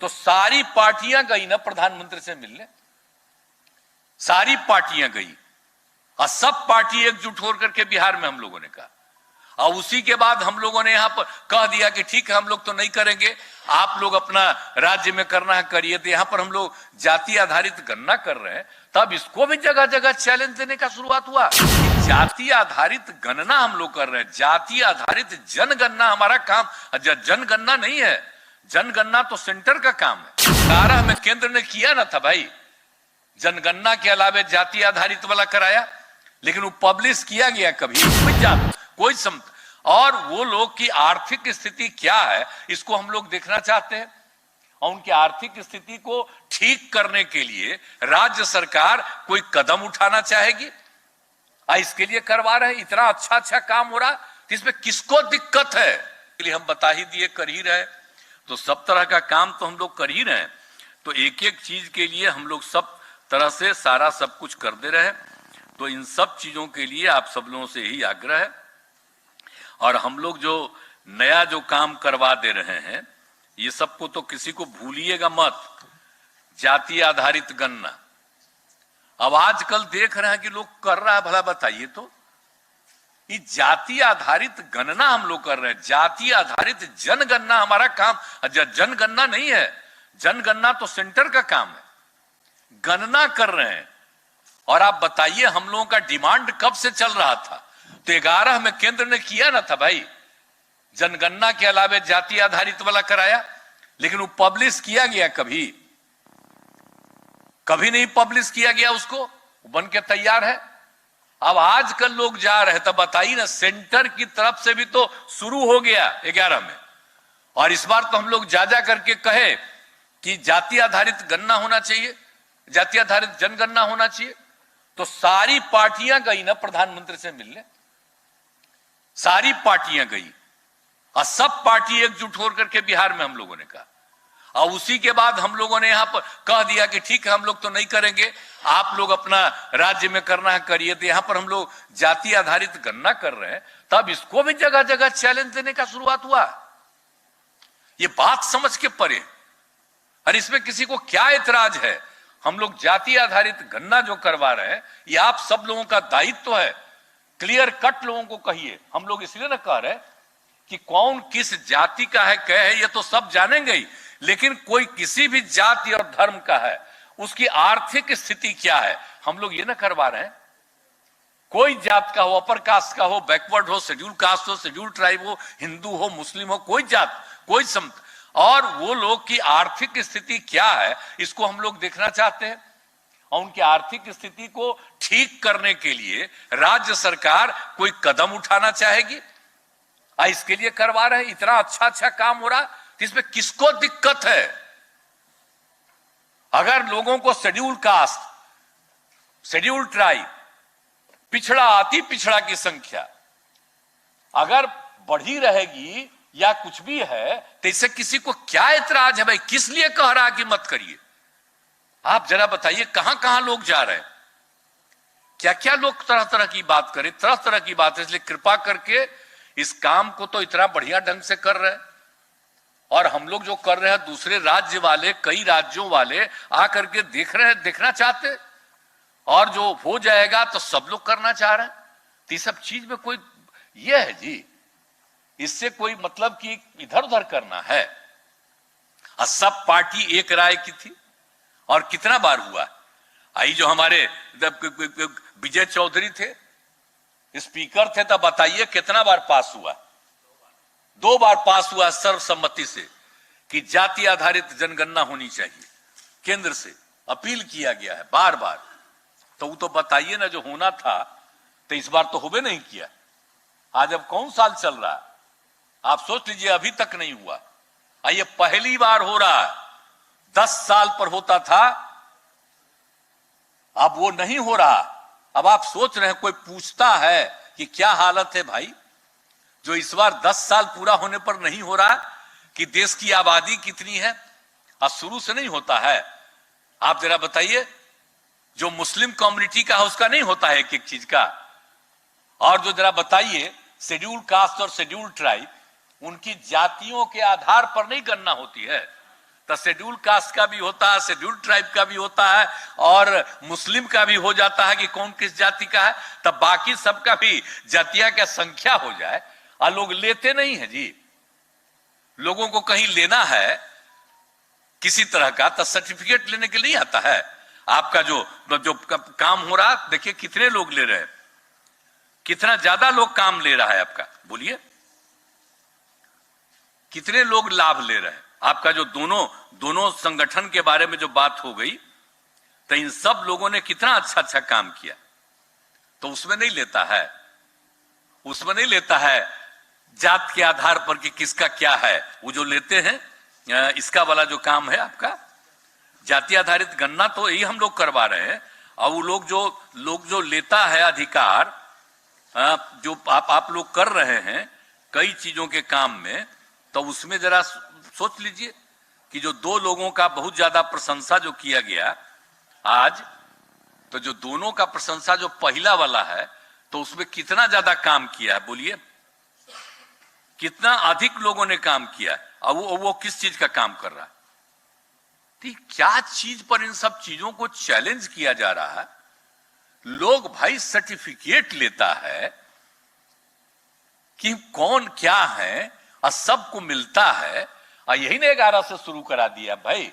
तो सारी पार्टियां गई ना प्रधानमंत्री से मिलने, सारी पार्टियां गई और सब पार्टी एकजुट होकर के बिहार में हम लोगों ने कहा। और उसी के बाद हम लोगों ने यहां पर कह दिया कि ठीक है हम लोग तो नहीं करेंगे, आप लोग अपना राज्य में करना है करिए। तो यहां पर हम लोग जाति आधारित गणना कर रहे हैं, तब इसको भी जगह जगह चैलेंज देने का शुरुआत हुआ। जाति आधारित गणना हम लोग कर रहे हैं, जाति आधारित जनगणना हमारा काम, जनगणना नहीं है, जनगणना तो सेंटर का काम है। 18 में केंद्र ने किया ना था भाई, जनगणना के अलावे जाति आधारित वाला कराया, लेकिन वो पब्लिश किया गया कभी कोई और वो लोग की आर्थिक स्थिति क्या है इसको हम लोग देखना चाहते हैं। और उनकी आर्थिक स्थिति को ठीक करने के लिए राज्य सरकार कोई कदम उठाना चाहेगी, इसके लिए करवा रहे हैं। इतना अच्छा अच्छा काम हो रहा, तो इसमें किसको दिक्कत है? इसलिए हम बता ही दिए, कर ही रहे। तो सब तरह का काम तो हम लोग कर ही रहे हैं, तो एक एक चीज के लिए हम लोग सब तरह से सारा सब कुछ कर दे रहे हैं। तो इन सब चीजों के लिए आप सब लोगों से यही आग्रह है। और हम लोग जो नया जो काम करवा दे रहे हैं, ये सबको तो किसी को भूलिएगा मत। जाति आधारित गणना अब आजकल देख रहे हैं कि लोग कर रहा है, भला बताइए तो ये जाति आधारित गणना हम लोग कर रहे हैं, जाति आधारित जनगणना हमारा काम, जनगणना नहीं है, जनगणना तो सेंटर का काम है। गणना कर रहे हैं। और आप बताइए हम लोगों का डिमांड कब से चल रहा था? तो 11 में केंद्र ने किया ना था भाई, जनगणना के अलावे जाति आधारित वाला कराया, लेकिन वो पब्लिश किया गया कभी नहीं पब्लिश किया गया, उसको बन के तैयार है। अब आजकल लोग जा रहे, तब बताइए ना, सेंटर की तरफ से भी तो शुरू हो गया 11 में। और इस बार तो हम लोग जा करके कहे कि जाति आधारित गणना होना चाहिए, जाति आधारित जनगणना होना चाहिए। तो सारी पार्टियां गई ना प्रधानमंत्री से मिलने, सारी पार्टियां गई और सब पार्टी एकजुट होकर के बिहार में हम लोगों ने कहा। और उसी के बाद हम लोगों ने यहां पर कह दिया कि ठीक है हम लोग तो नहीं करेंगे, आप लोग अपना राज्य में करना है करिए। तो यहां पर हम लोग जाति आधारित गणना कर रहे हैं, तब इसको भी जगह जगह चैलेंज देने का शुरुआत हुआ। ये बात समझ के परे, और इसमें किसी को क्या एतराज है? हम लोग जाति आधारित गणना जो करवा रहे हैं, ये आप सब लोगों का दायित्व है। क्लियर कट लोगों को कहिए। हम लोग इसलिए ना कह रहे कि कौन किस जाति का है, क्या है, ये तो सब जानेंगे ही, लेकिन कोई किसी भी जाति और धर्म का है, उसकी आर्थिक स्थिति क्या है, हम लोग ये ना करवा रहे हैं। कोई जात का हो, अपर कास्ट का हो, बैकवर्ड हो, शेड्यूल कास्ट हो, शेड्यूल ट्राइब हो, हिंदू हो, मुस्लिम हो, कोई जात, कोई संत, और वो लोग की आर्थिक स्थिति क्या है इसको हम लोग देखना चाहते हैं। और उनकी आर्थिक स्थिति को ठीक करने के लिए राज्य सरकार कोई कदम उठाना चाहेगी, इसके लिए करवा रहे हैं। इतना अच्छा अच्छा काम हो रहा, तो इसमें किसको दिक्कत है? अगर लोगों को शेड्यूल कास्ट, शेड्यूल ट्राइब, पिछड़ा, अति पिछड़ा की संख्या अगर बढ़ी रहेगी या कुछ भी है, तो इससे किसी को क्या एतराज है भाई? किस लिए कह रहा कि मत करिए? आप जरा बताइए कहां कहां लोग जा रहे हैं, क्या क्या लोग तरह तरह की बात करें, तरह तरह की बात है। इसलिए कृपा करके इस काम को तो इतना बढ़िया ढंग से कर रहे हैं, और हम लोग जो कर रहे हैं दूसरे राज्य वाले, कई राज्यों वाले आकर के देख रहे हैं, देखना चाहते, और जो हो जाएगा तो सब लोग करना चाह रहे हैं। तो सब चीज में कोई ये है जी, इससे कोई मतलब कि इधर उधर करना है। और सब पार्टी एक राय की थी, और कितना बार हुआ। आई जो हमारे विजय चौधरी थे, स्पीकर थे, तब बताइए कितना बार पास हुआ? 2 बार पास हुआ सर्वसम्मति से कि जाति आधारित जनगणना होनी चाहिए। केंद्र से अपील किया गया है बार बार। तो वो तो बताइए ना, जो होना था तो इस बार तो होबे नहीं किया। आज अब कौन साल चल रहा है, आप सोच लीजिए, अभी तक नहीं हुआ। ये पहली बार हो रहा है। 10 साल पर होता था, अब वो नहीं हो रहा। अब आप सोच रहे हैं, कोई पूछता है कि क्या हालत है भाई, जो इस बार 10 साल पूरा होने पर नहीं हो रहा, कि देश की आबादी कितनी है, और शुरू से नहीं होता है। आप जरा बताइए, जो मुस्लिम कम्युनिटी का है उसका नहीं होता है एक एक चीज का, और जो जरा बताइए शेड्यूल कास्ट और शेड्यूल ट्राइब, उनकी जातियों के आधार पर नहीं गणना होती है। तो शेड्यूल कास्ट का भी होता है, शेड्यूल ट्राइब का भी होता है, और मुस्लिम का भी हो जाता है कि कौन किस जाति का है, तब बाकी सबका भी जातिया का संख्या हो जाए। और लोग लेते नहीं है जी। लोगों को कहीं लेना है किसी तरह का तो सर्टिफिकेट लेने के लिए नहीं आता है। आपका जो काम हो रहा, देखिए कितने लोग ले रहे हैं, कितना ज्यादा लोग काम ले रहा है आपका, बोलिए कितने लोग लाभ ले रहे हैं आपका। जो दोनों संगठन के बारे में जो बात हो गई, तो इन सब लोगों ने कितना अच्छा काम किया, तो उसमें नहीं लेता है, उसमें नहीं लेता है जात के आधार पर कि किसका क्या है। वो जो लेते हैं इसका वाला जो काम है आपका जाति आधारित गणना, तो यही हम लोग करवा रहे हैं। और वो लोग जो लेता है अधिकार, जो आप लोग कर रहे हैं कई चीजों के काम में, तो उसमें जरा सोच लीजिए कि जो दो लोगों का बहुत ज्यादा प्रशंसा जो किया गया आज, तो जो दोनों का प्रशंसा जो पहला वाला है, तो उसमें कितना ज्यादा काम किया है, बोलिए कितना अधिक लोगों ने काम किया। और वो किस चीज का काम कर रहा है, ठीक क्या चीज पर इन सब चीजों को चैलेंज किया जा रहा है। लोग भाई सर्टिफिकेट लेता है कि कौन क्या है, और सबको मिलता है। और यही ने 11 से शुरू करा दिया भाई।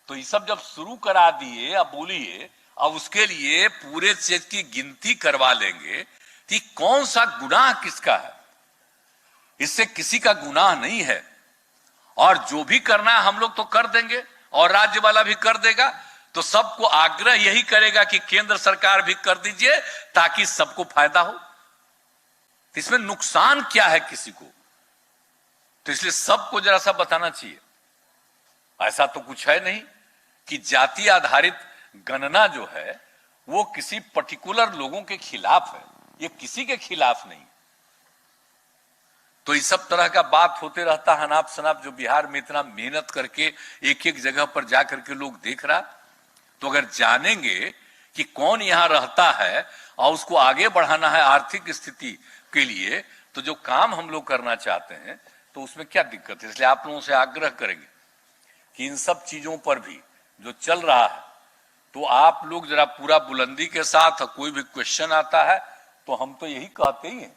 तो ये सब जब शुरू करा दिए, अब बोलिए, अब उसके लिए पूरे चीज की गिनती करवा लेंगे कि कौन सा गुनाह किसका है। इससे किसी का गुनाह नहीं है, और जो भी करना है हम लोग तो कर देंगे, और राज्य वाला भी कर देगा। तो सबको आग्रह यही करेगा कि केंद्र सरकार भी कर दीजिए, ताकि सबको फायदा हो। इसमें नुकसान क्या है किसी को, तो इसलिए सबको जरा सा बताना चाहिए। ऐसा तो कुछ है नहीं कि जाति आधारित गणना जो है वो किसी पर्टिकुलर लोगों के खिलाफ है, ये किसी के खिलाफ नहीं। तो इस सब तरह का बात होते रहता है अनाप शनाप, जो बिहार में इतना मेहनत करके एक एक जगह पर जाकर के लोग देख रहा। तो अगर जानेंगे कि कौन यहां रहता है और उसको आगे बढ़ाना है आर्थिक स्थिति के लिए, तो जो काम हम लोग करना चाहते हैं, तो उसमें क्या दिक्कत है। इसलिए आप लोगों से आग्रह करेंगे कि इन सब चीजों पर भी जो चल रहा है, तो आप लोग जरा पूरा बुलंदी के साथ, कोई भी क्वेश्चन आता है तो हम तो यही कहते ही हैं,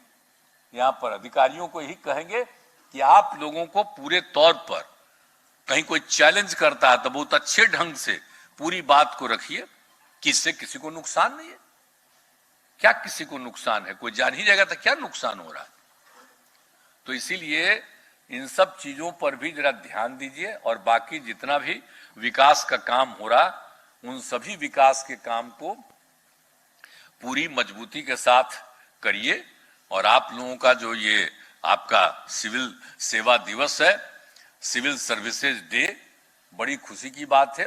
यहां पर अधिकारियों को यही कहेंगे कि आप लोगों को पूरे तौर पर कहीं कोई चैलेंज करता है तो बहुत अच्छे ढंग से पूरी बात को रखिए कि इससे किसी को नुकसान नहीं है। क्या किसी को नुकसान है, कोई जान ही जाएगा तो क्या नुकसान हो रहा है। तो इसीलिए इन सब चीजों पर भी जरा ध्यान दीजिए, और बाकी जितना भी विकास का काम हो रहा, उन सभी विकास के काम को पूरी मजबूती के साथ करिए। और आप लोगों का जो ये आपका सिविल सेवा दिवस है, सिविल सर्विसेज डे, बड़ी खुशी की बात है।